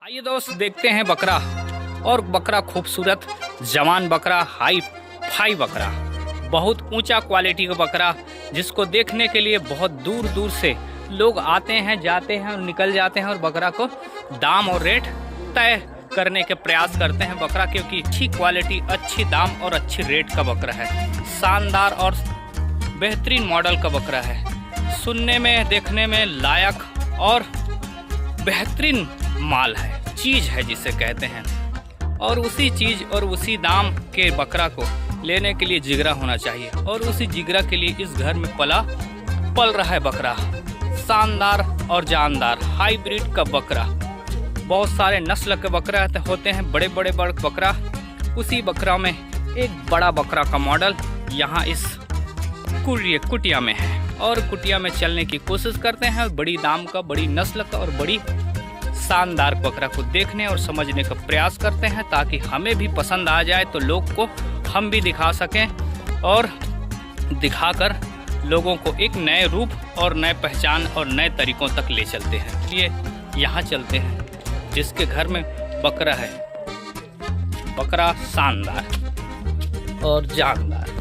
आइए दोस्त देखते हैं बकरा। और बकरा खूबसूरत जवान बकरा, हाई फाई बकरा, बहुत ऊंचा क्वालिटी का बकरा, जिसको देखने के लिए बहुत दूर दूर से लोग आते हैं, जाते हैं और निकल जाते हैं और बकरा को दाम और रेट तय करने के प्रयास करते हैं बकरा, क्योंकि अच्छी क्वालिटी, अच्छी दाम और अच्छी रेट का बकरा है। शानदार और बेहतरीन मॉडल का बकरा है, सुनने में देखने में लायक और बेहतरीन माल है, चीज़ है जिसे कहते हैं। और उसी चीज़ और उसी दाम के बकरा को लेने के लिए जिगरा होना चाहिए, और उसी जिगरा के लिए इस घर में पल रहा है बकरा। शानदार और जानदार हाइब्रिड का बकरा, बहुत सारे नस्ल के बकरा होते हैं, बड़े बड़े बकरा। उसी बकरा में एक बड़ा बकरा का मॉडल यहाँ इस कुटिया में है, और कुटिया में चलने की कोशिश करते हैं, और बड़ी दाम का, बड़ी नस्ल का और बड़ी शानदार बकरा को देखने और समझने का प्रयास करते हैं, ताकि हमें भी पसंद आ जाए तो लोग को हम भी दिखा सकें, और दिखाकर लोगों को एक नए रूप और नए पहचान और नए तरीकों तक ले चलते हैं। इसलिए यहाँ चलते हैं जिसके घर में बकरा है, बकरा शानदार और जानदार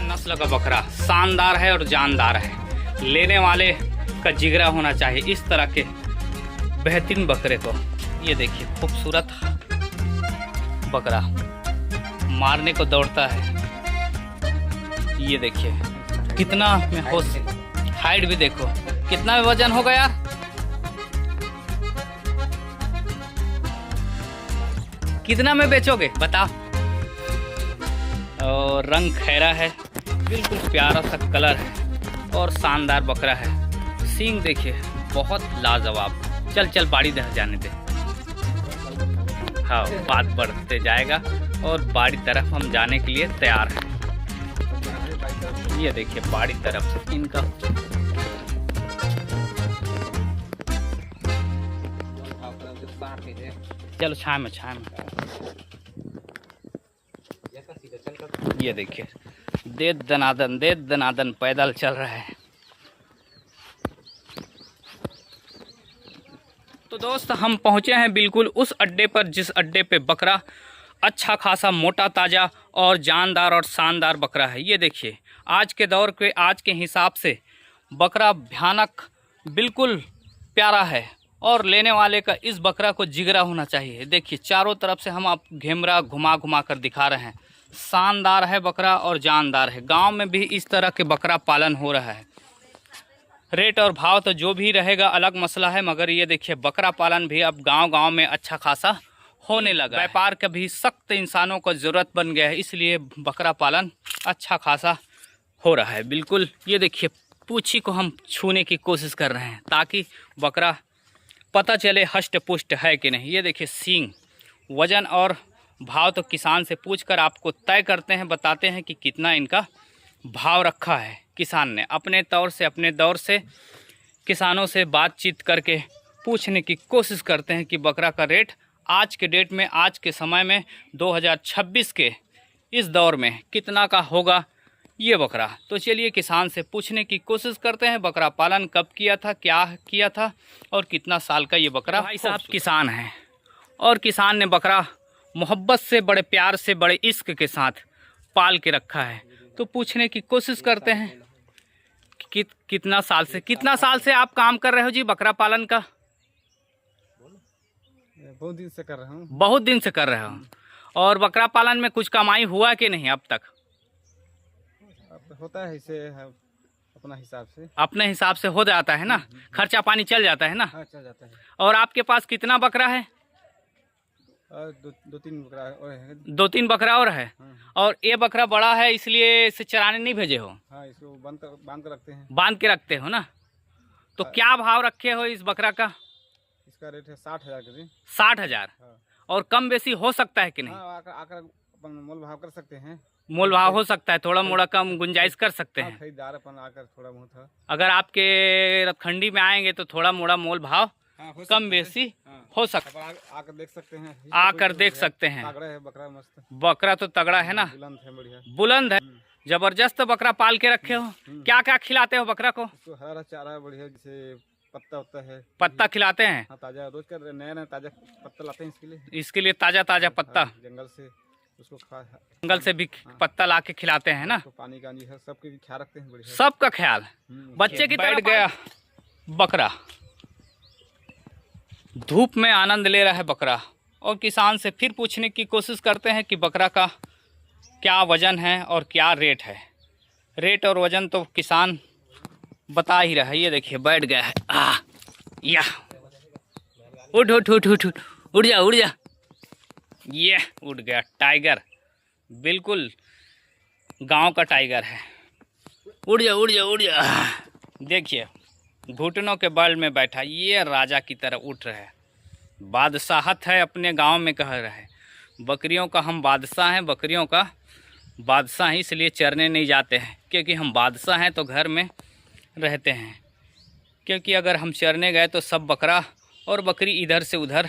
नस्ल का बकरा, शानदार है और जानदार है। लेने वाले का जिगरा होना चाहिए इस तरह के बेहतरीन बकरे को। ये देखिए खूबसूरत बकरा मारने को दौड़ता है। ये देखिए कितना में हो, हाइट भी देखो कितना वजन होगा यार। कितना में बेचोगे बताओ। और रंग खैरा है, बिल्कुल प्यारा सा कलर है और शानदार बकरा है। सींग देखिए बहुत लाजवाब। चल बाड़ी दे जाने दे। हाँ, बात बढ़ते जाएगा और बाड़ी तरफ हम जाने के लिए तैयार हैं। ये देखिए बाड़ी तरफ इनका चलो छाया में। ये देखिए दे दनादन पैदल चल रहा है। तो दोस्त हम पहुंचे हैं बिल्कुल उस अड्डे पर जिस अड्डे पे बकरा अच्छा खासा मोटा ताज़ा और जानदार और शानदार बकरा है। ये देखिए आज के दौर के, आज के हिसाब से बकरा भयानक बिल्कुल प्यारा है, और लेने वाले का इस बकरा को जिगरा होना चाहिए। देखिए चारों तरफ से हम आप घेमरा घुमा कर दिखा रहे हैं। शानदार है बकरा और जानदार है। गांव में भी इस तरह के बकरा पालन हो रहा है। रेट और भाव तो जो भी रहेगा अलग मसला है, मगर ये देखिए बकरा पालन भी अब गांव में अच्छा खासा होने लगा। व्यापार का भी सख्त इंसानों को ज़रूरत बन गया है, इसलिए बकरा पालन अच्छा खासा हो रहा है। बिल्कुल ये देखिए पूंछी को हम छूने की कोशिश कर रहे हैं, ताकि बकरा पता चले हष्ट पुष्ट है कि नहीं। ये देखिए सींग, वजन और भाव तो किसान से पूछकर आपको तय करते हैं, बताते हैं कि कितना इनका भाव रखा है। किसान ने अपने दौर से किसानों से बातचीत करके पूछने की कोशिश करते हैं कि बकरा का रेट आज के डेट में, आज के समय में 2026 के इस दौर में कितना का होगा ये बकरा। तो चलिए किसान से पूछने की कोशिश करते हैं, बकरा पालन कब किया था, क्या किया था और कितना साल का ये बकरा। भाई साहब किसान हैं, और किसान ने बकरा मोहब्बत से, बड़े प्यार से, बड़े इश्क के साथ पाल के रखा है। तो पूछने की कोशिश करते हैं कि कितना साल से आप काम कर रहे हो जी बकरा पालन का? बहुत दिन से कर रहा हूँ। बहुत दिन से कर रहे हो। और बकरा पालन में कुछ कमाई हुआ कि नहीं अब तक? अब होता है इसे अपने हिसाब से हो जाता है ना, खर्चा पानी चल जाता है ना। हाँ, चल जाता है। और आपके पास कितना बकरा है? दो तीन बकरा और है। 2-3 बकरा और है। हाँ। और ये बकरा बड़ा है इसलिए इसे चराने नहीं भेजे हो? हाँ, इसको बांध कर रखते हैं। बांध के रखते हो ना। तो क्या भाव रखे हो इस बकरा का? इसका रेट है 60,000 के जी। 60,000। हाँ। और कम बेसी हो सकता है कि नहीं? हाँ, आकर अपन मोल भाव कर सकते हैं। मोल भाव हो सकता है, थोड़ा मोड़ा कम गुंजाइश कर सकते हाँ, हैं। खरीदार अपन आकर थोड़ा बहुत अगर आपके रतखंडी में आएंगे तो थोड़ा मोड़ा मोल भाव कम बेसी हो सकता है। आकर देख सकते हैं। आकर देख सकते हैं। तगड़ा है बकरा, मस्त बकरा तो तगड़ा है ना, बुलंद है, बढ़िया बुलंद है। जबरदस्त बकरा पाल के रखे हो। क्या क्या खिलाते हो बकरा को? इसको हरा चारा बढ़िया, जैसे पत्ता होता है। पत्ता खिलाते हैं? हाँ, ताजा रोज का नया नया ताजा पत्ता लाते हैं इसके लिए ताज़ा ताज़ा पत्ता हाँ, जंगल से उसको जंगल से भी पत्ता ला के खिलाते हैं ना। उसको पानी का है, सबके भी ख्याल रखते हैं बढ़िया। सबका ख्याल बच्चे की बैठ गया बकरा, धूप में आनंद ले रहा है बकरा। और किसान से फिर पूछने की कोशिश करते हैं कि बकरा का क्या वज़न है और क्या रेट है। रेट और वज़न तो किसान बता ही रहा है। ये देखिए बैठ गया है। या उठ उठ उठ उठ उठ उड़ जा उड़ जा। ये उठ गया टाइगर, बिल्कुल गांव का टाइगर है। उड़ जा उड़ जा उड़ जा। देखिए घुटनों के बल में बैठा, ये राजा की तरह उठ रहा है। बादशाहत है अपने गांव में, कह रहा है बकरियों का हम बादशाह हैं, बकरियों का बादशाह हैं, इसलिए चरने नहीं जाते हैं क्योंकि हम बादशाह हैं तो घर में रहते हैं। क्योंकि अगर हम चरने गए तो सब बकरा और बकरी इधर से उधर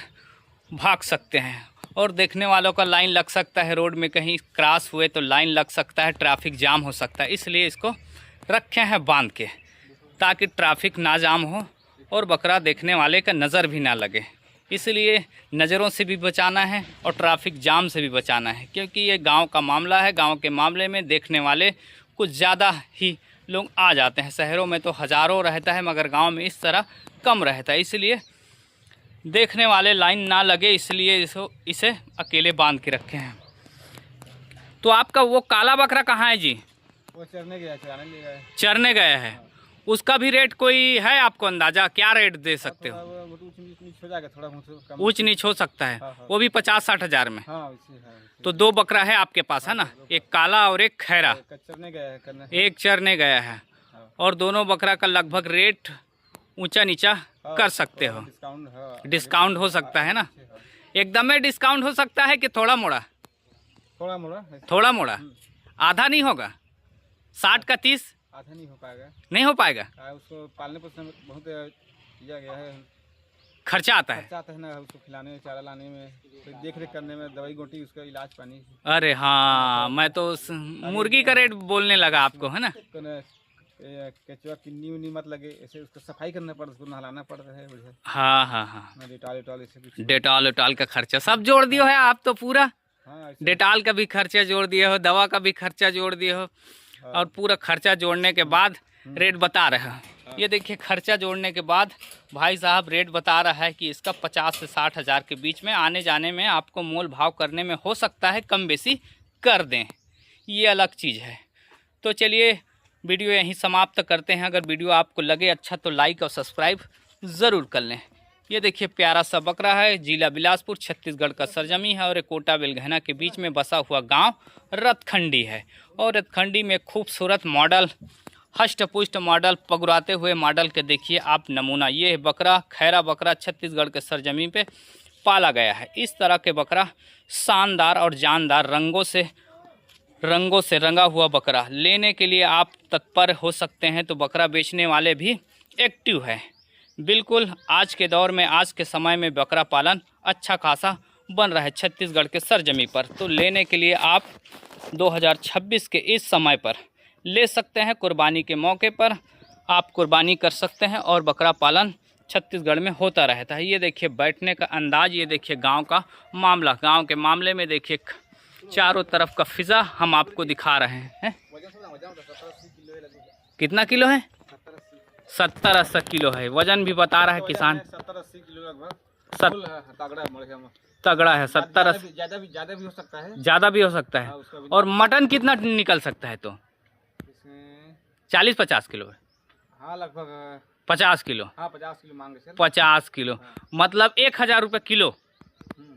भाग सकते हैं और देखने वालों का लाइन लग सकता है। रोड में कहीं क्रॉस हुए तो लाइन लग सकता है, ट्रैफिक जाम हो सकता है। इसलिए इसको रखे हैं बांध के ताकि ट्रैफिक ना जाम हो और बकरा देखने वाले का नज़र भी ना लगे। इसलिए नज़रों से भी बचाना है और ट्रैफिक जाम से भी बचाना है क्योंकि ये गांव का मामला है। गांव के मामले में देखने वाले कुछ ज़्यादा ही लोग आ जाते हैं। शहरों में तो हज़ारों रहता है मगर गांव में इस तरह कम रहता है। इसलिए देखने वाले लाइन ना लगे, इसलिए इसे अकेले बांध के रखे हैं। तो आपका वो काला बकरा कहाँ है जी? वो चरने गया, चराने ले गया है। चरने गया है। उसका भी रेट कोई है आपको अंदाज़ा? क्या रेट दे सकते हो? ऊंच नीच हो सकता है। वो भी 50-60 हज़ार में। तो दो बकरा है आपके पास है ना, एक काला और एक खैरा। एक चरने गया है और दोनों बकरा का लगभग रेट ऊंचा नीचा कर सकते हो। डिस्काउंट हो सकता है ना, एकदम डिस्काउंट हो सकता है कि थोड़ा मोड़ा? थोड़ा मोड़ा, आधा नहीं होगा? 60 का 30 आधा नहीं हो पाएगा। नहीं हो पाएगा? उसको पालने पोसने में बहुत किया गया है, खर्चा आता है। खर्चा आता है ना, उसको खिलाने में, चारा लाने में, देख रेख करने में, दवाई गोटी, उसका इलाज पानी। अरे हाँ, मैं तो मुर्गी का रेट बोलने लगा आपको, है ना। केचुआ किन्नी उन्नी मत लगे, ऐसे उसको सफाई करना पड़ता है, उसको नहलाना पड़ता है बढ़िया। हाँ हाँ हाँ, डेटॉल वेटॉल का खर्चा सब जोड़ दियो है आप तो पूरा। हाँ, डेटॉल का भी खर्चा जोड़ दिए हो, दवा का भी खर्चा जोड़ दिए हो और पूरा खर्चा जोड़ने के बाद रेट बता रहे हो। ये देखिए खर्चा जोड़ने के बाद भाई साहब रेट बता रहा है कि इसका 50 से 60 हज़ार के बीच में आने जाने में आपको मोल भाव करने में हो सकता है, कम बेसी कर दें, ये अलग चीज़ है। तो चलिए वीडियो यहीं समाप्त करते हैं। अगर वीडियो आपको लगे अच्छा तो लाइक और सब्सक्राइब ज़रूर कर लें। ये देखिए प्यारा सा बकरा है, जिला बिलासपुर छत्तीसगढ़ का सरजमी है और कोटा बेलगहना के बीच में बसा हुआ गांव रतखंडी है। और रतखंडी में खूबसूरत मॉडल, हष्ट पुष्ट मॉडल, पगुराते हुए मॉडल के देखिए आप नमूना। ये बकरा खैरा बकरा छत्तीसगढ़ के सरजमी पे पाला गया है। इस तरह के बकरा शानदार और जानदार रंगों से रंगा हुआ बकरा लेने के लिए आप तत्पर हो सकते हैं। तो बकरा बेचने वाले भी एक्टिव है बिल्कुल। आज के दौर में, आज के समय में बकरा पालन अच्छा खासा बन रहा है छत्तीसगढ़ के सरजमी पर। तो लेने के लिए आप 2026 के इस समय पर ले सकते हैं। कुर्बानी के मौके पर आप कुर्बानी कर सकते हैं और बकरा पालन छत्तीसगढ़ में होता रहता है। ये देखिए बैठने का अंदाज, ये देखिए गांव का मामला। गांव के मामले में देखिए चारों तरफ का फिजा हम आपको दिखा रहे हैं। कितना किलो है? 70-80 किलो है। वजन भी बता रहा है किसान 70-80 किलो लगभग। तगड़ा है। 70-80, ज़्यादा भी हो सकता है, ज़्यादा भी हो सकता है। और मटन कितना निकल सकता है? तो 40-50 किलो है। हाँ लगभग 50 किलो। हाँ 50 किलो मांग के 50 किलो मतलब 1000 रुपये किलो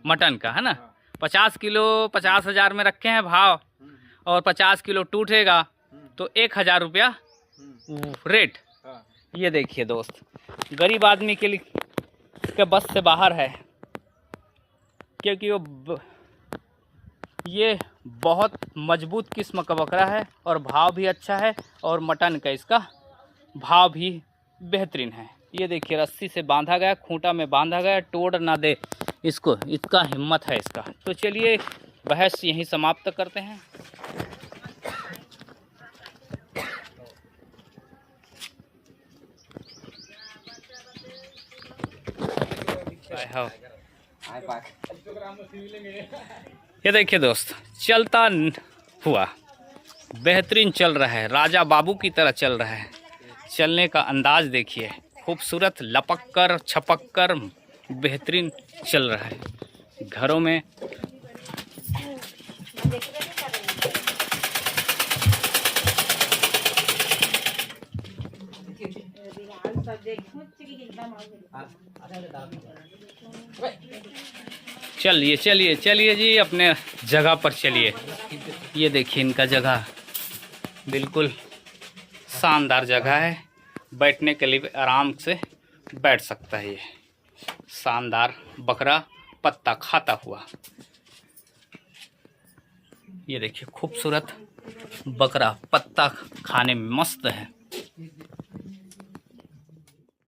मटन का, है ना। 50 किलो 50 हज़ार में रखे हैं भाव और 50 किलो टूटेगा तो 1000 रुपया रेट। ये देखिए दोस्त, गरीब आदमी के लिए के बस से बाहर है क्योंकि ये बहुत मजबूत किस्म का बकरा है और भाव भी अच्छा है और मटन का इसका भाव भी बेहतरीन है। ये देखिए रस्सी से बांधा गया, खूंटा में बांधा गया, तोड़ ना दे इसको, इसका हिम्मत है इसका। तो चलिए बहस यहीं समाप्त करते हैं। ये देखिए दोस्त, चलता हुआ बेहतरीन चल रहा है, राजा बाबू की तरह चल रहा है। चलने का अंदाज देखिए, खूबसूरत, लपक कर छपक कर बेहतरीन चल रहा है। घरों में चलिए चलिए चलिए जी, अपने जगह पर चलिए। ये देखिए इनका जगह, बिल्कुल शानदार जगह है, बैठने के लिए आराम से बैठ सकता है। ये शानदार बकरा पत्ता खाता हुआ, ये देखिए खूबसूरत बकरा पत्ता खाने में मस्त है।